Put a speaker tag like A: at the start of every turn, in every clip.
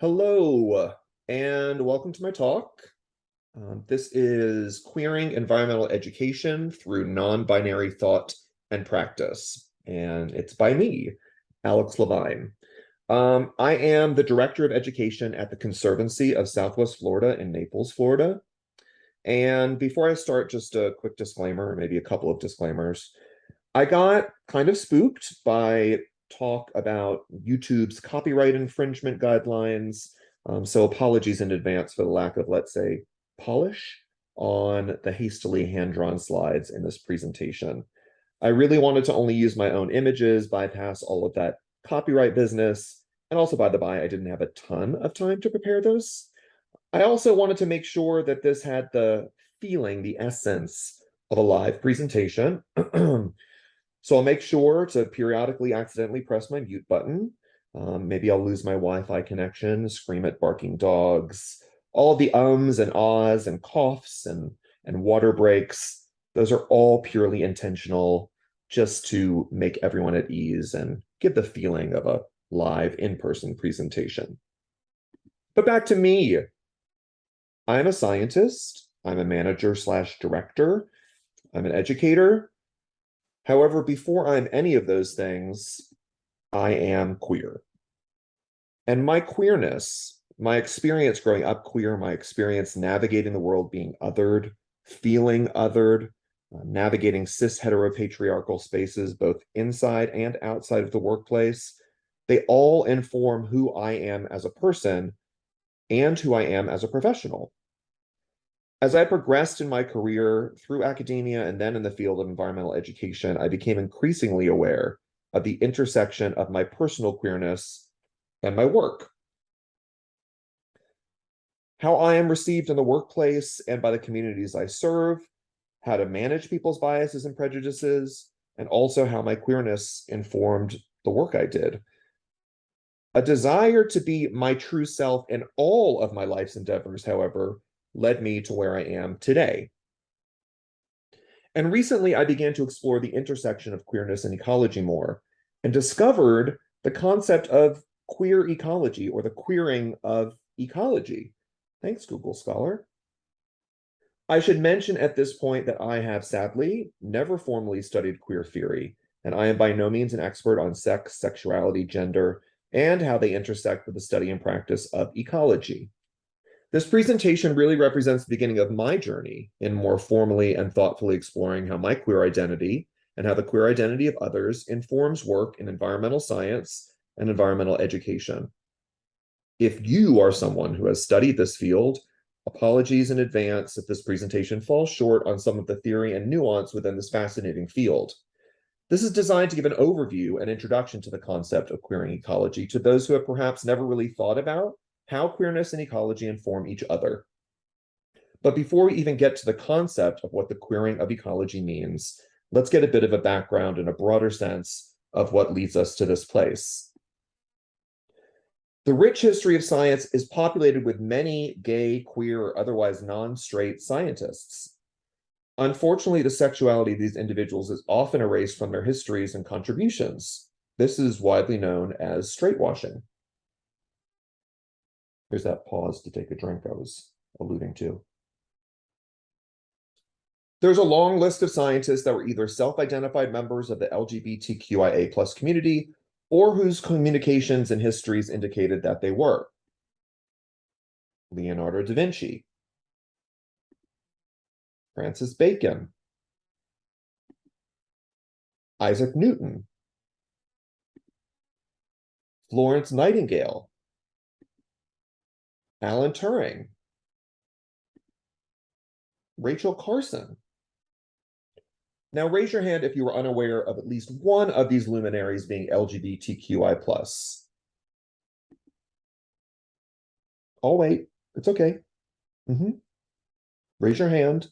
A: Hello, and welcome to my talk. This is Queering Environmental Education Through Non-Binary Thought and Practice, and it's by me, Alex Levine. I am the Director of Education at the Conservancy of Southwest Florida in Naples, Florida. And before I start, just a quick disclaimer, maybe a couple of disclaimers. I got kind of spooked by talk about YouTube's copyright infringement guidelines. So apologies in advance for the lack of, let's say, polish on the hastily hand-drawn slides in this presentation. I really wanted to only use my own images, bypass all of that copyright business, and also, by the by, I didn't have a ton of time to prepare this. I also wanted to make sure that this had the feeling, the essence of a live presentation. So I'll make sure to periodically accidentally press my mute button. Maybe I'll lose my Wi-Fi connection, scream at barking dogs, all the ums and ahs and coughs and water breaks. Those are all purely intentional, just to make everyone at ease and give the feeling of a live in-person presentation. But back to me. I'm a scientist. I'm a manager slash director. I'm an educator. However, before I'm any of those things, I am queer. And my queerness, my experience growing up queer, my experience navigating the world being othered, feeling othered, navigating cis heteropatriarchal spaces, both inside and outside of the workplace, they all inform who I am as a person and who I am as a professional. As I progressed in my career through academia and then in the field of environmental education, I became increasingly aware of the intersection of my personal queerness and my work. How I am received in the workplace and by the communities I serve, how to manage people's biases and prejudices, and also how my queerness informed the work I did. A desire to be my true self in all of my life's endeavors, however, led me to where I am today. And recently, I began to explore the intersection of queerness and ecology more and discovered the concept of queer ecology, or the queering of ecology. Thanks, Google Scholar. I should mention at this point that I have sadly never formally studied queer theory, and I am by no means an expert on sex, sexuality, gender, and how they intersect with the study and practice of ecology. This presentation really represents the beginning of my journey in more formally and thoughtfully exploring how my queer identity and how the queer identity of others informs work in environmental science and environmental education. If you are someone who has studied this field, apologies in advance if this presentation falls short on some of the theory and nuance within this fascinating field. This is designed to give an overview and introduction to the concept of queering ecology to those who have perhaps never really thought about how queerness and ecology inform each other. But before we even get to the concept of what the queering of ecology means, let's get a bit of a background and a broader sense of what leads us to this place. The rich history of science is populated with many gay, queer, or otherwise non-straight scientists. Unfortunately, the sexuality of these individuals is often erased from their histories and contributions. This is widely known as straightwashing. There's that pause to take a drink I was alluding to. There's a long list of scientists that were either self-identified members of the LGBTQIA+ community or whose communications and histories indicated that they were. Leonardo da Vinci, Francis Bacon, Isaac Newton, Florence Nightingale, Alan Turing, Rachel Carson. Now raise your hand if you were unaware of at least one of these luminaries being LGBTQI+. Oh, wait, it's okay. Raise your hand,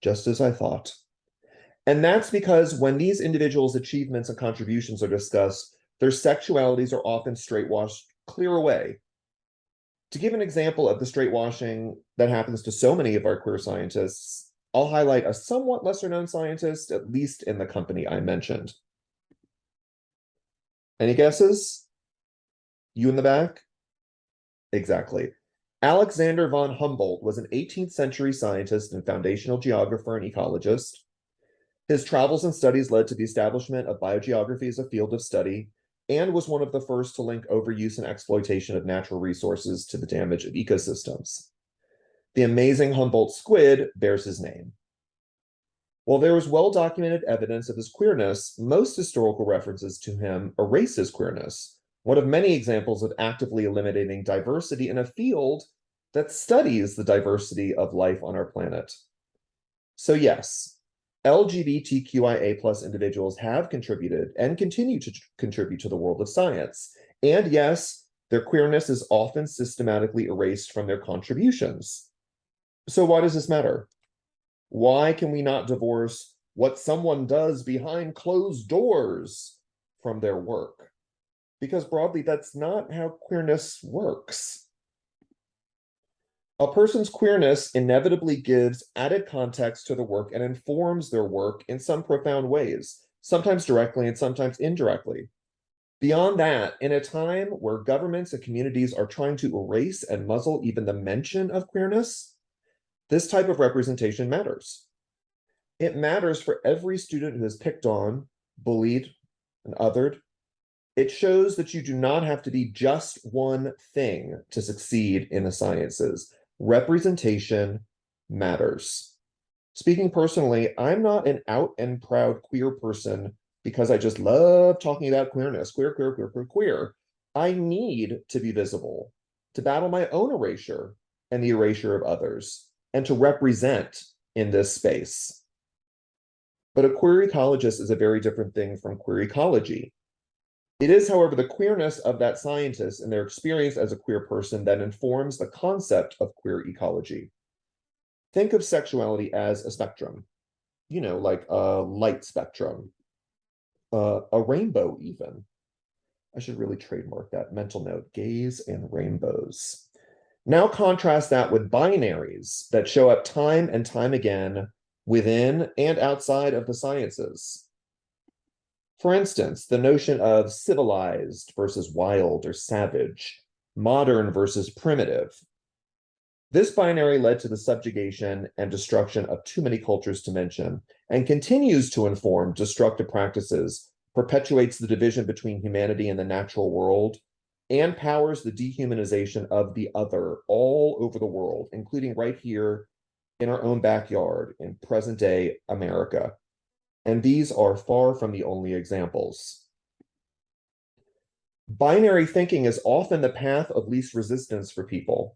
A: just as I thought. And that's because when these individuals' achievements and contributions are discussed, their sexualities are often straightwashed clear away. To give an example of the straightwashing that happens to so many of our queer scientists, I'll highlight a somewhat lesser-known scientist, at least in the company I mentioned. Any guesses? You in the back? Exactly. Alexander von Humboldt was an 18th century scientist and foundational geographer and ecologist. His travels and studies led to the establishment of biogeography as a field of study and was one of the first to link overuse and exploitation of natural resources to the damage of ecosystems. The amazing Humboldt squid bears his name. While there is well-documented evidence of his queerness, most historical references to him erase his queerness, one of many examples of actively eliminating diversity in a field that studies the diversity of life on our planet. So yes, LGBTQIA plus individuals have contributed and continue to contribute to the world of science. And yes, their queerness is often systematically erased from their contributions. So why does this matter? Why can we not divorce what someone does behind closed doors from their work? Because broadly, that's not how queerness works. A person's queerness inevitably gives added context to the work and informs their work in some profound ways, sometimes directly and sometimes indirectly. Beyond that, in a time where governments and communities are trying to erase and muzzle even the mention of queerness, this type of representation matters. It matters for every student who is picked on, bullied, and othered. It shows that you do not have to be just one thing to succeed in the sciences. Representation matters. Speaking personally, I'm not an out and proud queer person because I just love talking about queerness, queer, queer, queer, queer, queer. I need to be visible, to battle my own erasure and the erasure of others, and to represent in this space. But a queer ecologist is a very different thing from queer ecology. It is, however, the queerness of that scientist and their experience as a queer person that informs the concept of queer ecology. Think of sexuality as a spectrum, like a light spectrum, a rainbow even. I should really trademark that mental note, gays and rainbows. Now contrast that with binaries that show up time and time again within and outside of the sciences. For instance, the notion of civilized versus wild or savage, modern versus primitive. This binary led to the subjugation and destruction of too many cultures to mention, and continues to inform destructive practices, perpetuates the division between humanity and the natural world, and powers the dehumanization of the other all over the world, including right here in our own backyard in present-day America. And these are far from the only examples. Binary thinking is often the path of least resistance for people.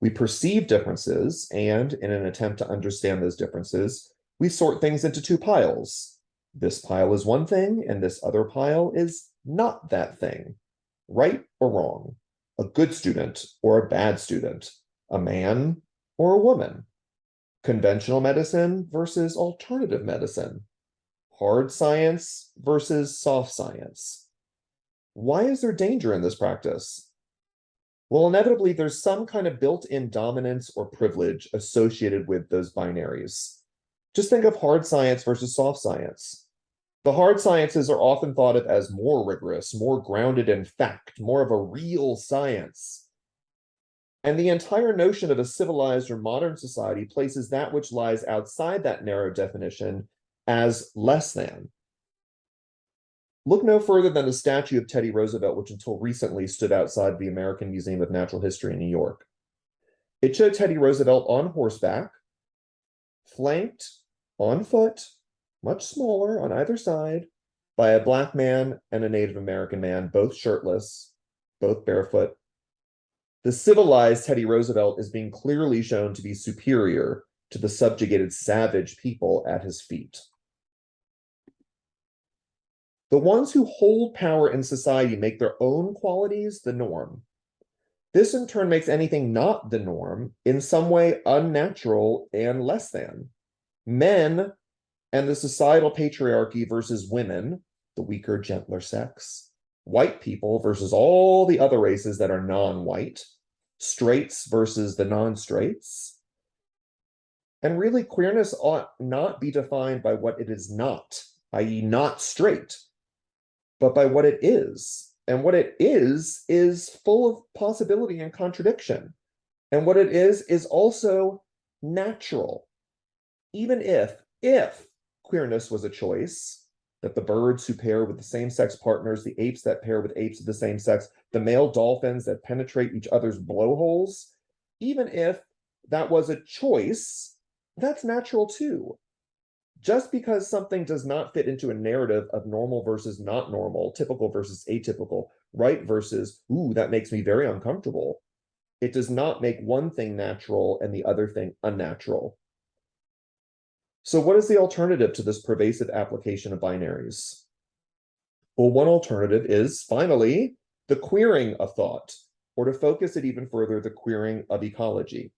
A: We perceive differences, and in an attempt to understand those differences, we sort things into two piles. This pile is one thing, and this other pile is not that thing. Right or wrong, a good student or a bad student, a man or a woman, conventional medicine versus alternative medicine, hard science versus soft science. Why is there danger in this practice? Well, inevitably, there's some kind of built-in dominance or privilege associated with those binaries. Just think of hard science versus soft science. The hard sciences are often thought of as more rigorous, more grounded in fact, more of a real science. And the entire notion of a civilized or modern society places that which lies outside that narrow definition as less than. Look no further than the statue of Teddy Roosevelt, which until recently stood outside the American Museum of Natural History in New York. It showed Teddy Roosevelt on horseback, flanked on foot, much smaller on either side, by a Black man and a Native American man, both shirtless, both barefoot. The civilized Teddy Roosevelt is being clearly shown to be superior to the subjugated savage people at his feet. The ones who hold power in society make their own qualities the norm. This in turn makes anything not the norm in some way unnatural and less than. Men and the societal patriarchy versus women, the weaker, gentler sex. White people versus all the other races that are non-white. Straights versus the non-straights. And really, queerness ought not be defined by what it is not, i.e. not straight, but by what it is, And what it is full of possibility and contradiction. And what it is also natural. Even if queerness was a choice, that the birds who pair with the same-sex partners, the apes that pair with apes of the same sex, the male dolphins that penetrate each other's blowholes, even if that was a choice, that's natural too. Just because something does not fit into a narrative of normal versus not normal, typical versus atypical, right versus, ooh, that makes me very uncomfortable, it does not make one thing natural and the other thing unnatural. So what is the alternative to this pervasive application of binaries? Well, one alternative is, finally, the queering of thought, or to focus it even further, the queering of ecology.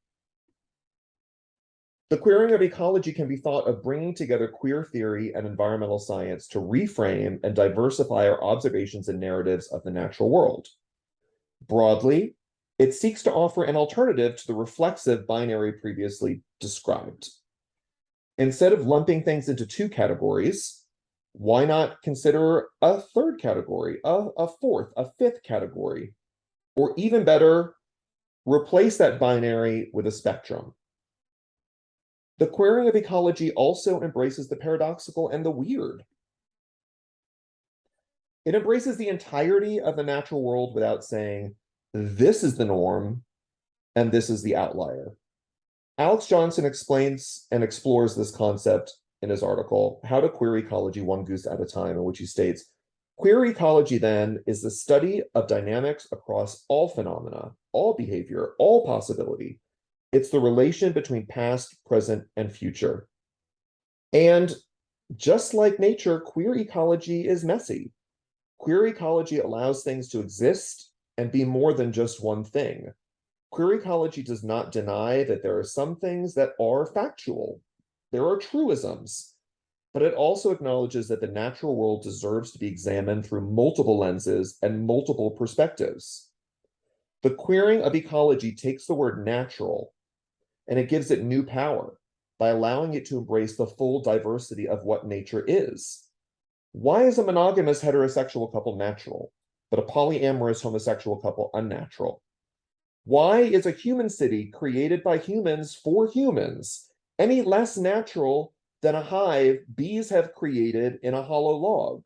A: The queering of ecology can be thought of bringing together queer theory and environmental science to reframe and diversify our observations and narratives of the natural world. Broadly, it seeks to offer an alternative to the reflexive binary previously described. Instead of lumping things into two categories, why not consider a third category, a fourth, a fifth category, or even better, replace that binary with a spectrum? The querying of ecology also embraces the paradoxical and the weird. It embraces the entirety of the natural world without saying, this is the norm and this is the outlier. Alex Johnson explains and explores this concept in his article, How to Queer Ecology One Goose at a Time, in which he states, queer ecology then is the study of dynamics across all phenomena, all behavior, all possibility. It's the relation between past, present, and future. And just like nature, queer ecology is messy. Queer ecology allows things to exist and be more than just one thing. Queer ecology does not deny that there are some things that are factual. There are truisms, but it also acknowledges that the natural world deserves to be examined through multiple lenses and multiple perspectives. The queering of ecology takes the word natural and it gives it new power by allowing it to embrace the full diversity of what nature is. Why is a monogamous heterosexual couple natural, but a polyamorous homosexual couple unnatural? Why is a human city created by humans for humans any less natural than a hive bees have created in a hollow log?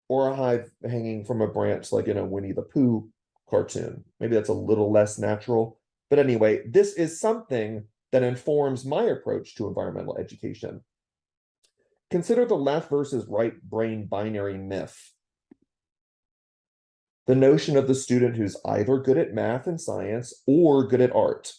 A: Or a hive hanging from a branch like in a Winnie the Pooh cartoon. Maybe that's a little less natural. But anyway, this is something that informs my approach to environmental education. Consider the left versus right brain binary myth. The notion of the student who's either good at math and science or good at art.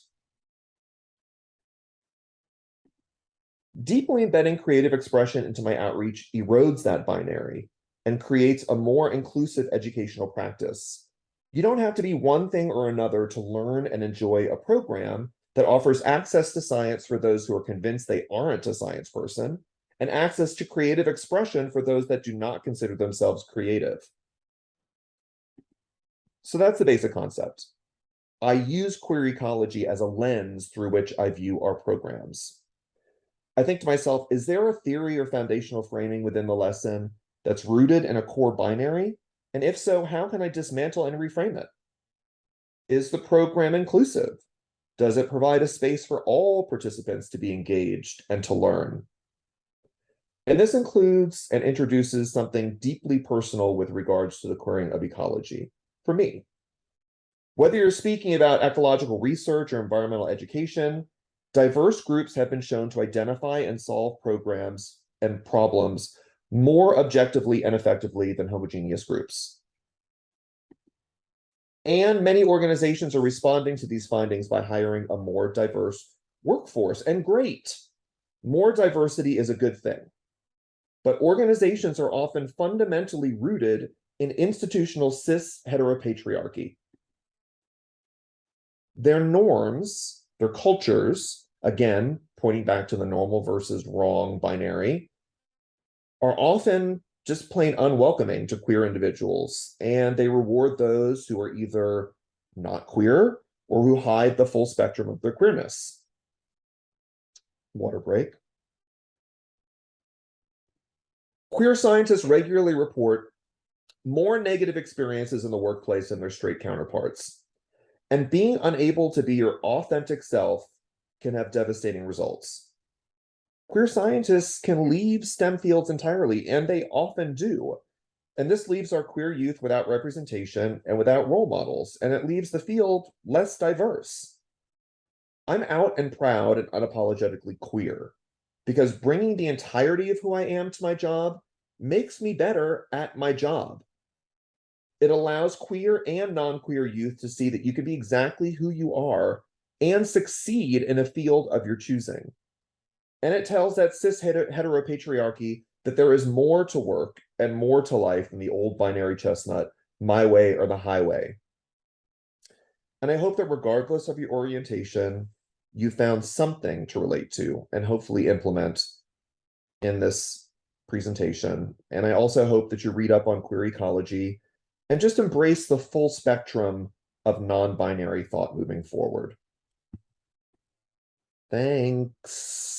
A: Deeply embedding creative expression into my outreach erodes that binary and creates a more inclusive educational practice. You don't have to be one thing or another to learn and enjoy a program that offers access to science for those who are convinced they aren't a science person, and access to creative expression for those that do not consider themselves creative. So that's the basic concept. I use queer ecology as a lens through which I view our programs. I think to myself, is there a theory or foundational framing within the lesson that's rooted in a core binary? And if so, how can I dismantle and reframe it? Is the program inclusive? Does it provide a space for all participants to be engaged and to learn? And this includes and introduces something deeply personal with regards to the querying of ecology for me. Whether you're speaking about ecological research or environmental education, diverse groups have been shown to identify and solve programs and problems more objectively and effectively than homogeneous groups. And many organizations are responding to these findings by hiring a more diverse workforce. And great, more diversity is a good thing. But organizations are often fundamentally rooted in institutional cis heteropatriarchy. Their norms, their cultures, again, pointing back to the normal versus wrong binary, are often just plain unwelcoming to queer individuals, and they reward those who are either not queer or who hide the full spectrum of their queerness. Water break. Queer scientists regularly report more negative experiences in the workplace than their straight counterparts. And being unable to be your authentic self can have devastating results. Queer scientists can leave STEM fields entirely, and they often do. And this leaves our queer youth without representation and without role models, and it leaves the field less diverse. I'm out and proud and unapologetically queer because bringing the entirety of who I am to my job makes me better at my job. It allows queer and non-queer youth to see that you can be exactly who you are and succeed in a field of your choosing. And it tells that cis heteropatriarchy that there is more to work and more to life than the old binary chestnut, my way or the highway. And I hope that regardless of your orientation, you found something to relate to and hopefully implement in this presentation. And I also hope that you read up on queer ecology and just embrace the full spectrum of non-binary thought moving forward. Thanks.